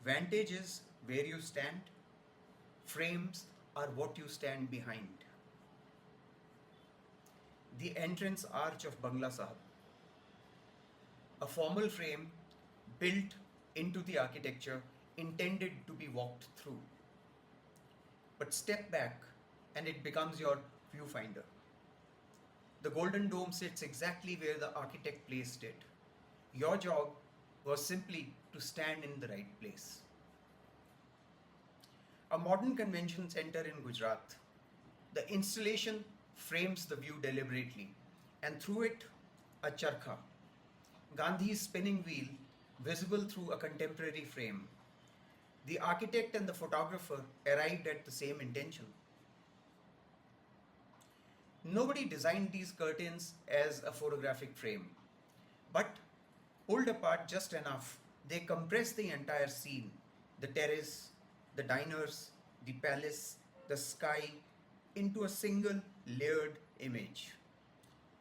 Vantage is where you stand, frames are what you stand behind. The entrance arch of Bangla Sahib, a formal frame built into the architecture intended to be walked through. But step back and it becomes your viewfinder. The Golden Dome sits exactly where the architect placed it. Your job was simply to stand in the right place. A modern convention center in Gujarat. The installation frames the view deliberately, and through it, a charkha, Gandhi's spinning wheel, visible through a contemporary frame. The architect and the photographer arrived at the same intention. Nobody designed these curtains as a photographic frame, but pulled apart just enough, they compress the entire scene, the terrace, the diners, the palace, the sky, into a single layered image.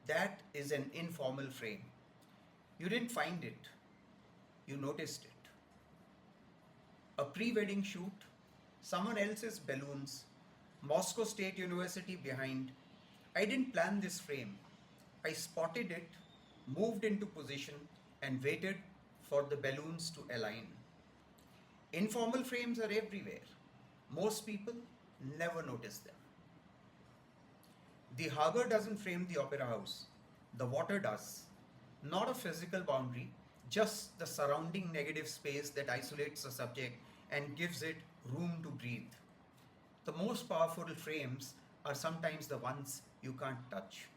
That is an informal frame. You didn't find it, you noticed it. A pre wedding shoot, someone else's balloons, Moscow State University behind. I didn't plan this frame. I spotted it, moved into position, and waited for the balloons to align. Informal frames are everywhere. Most people never notice them. The harbor doesn't frame the opera house, the water does. Not a physical boundary, just the surrounding negative space that isolates the subject and gives it room to breathe. The most powerful frames are sometimes the ones you can't touch.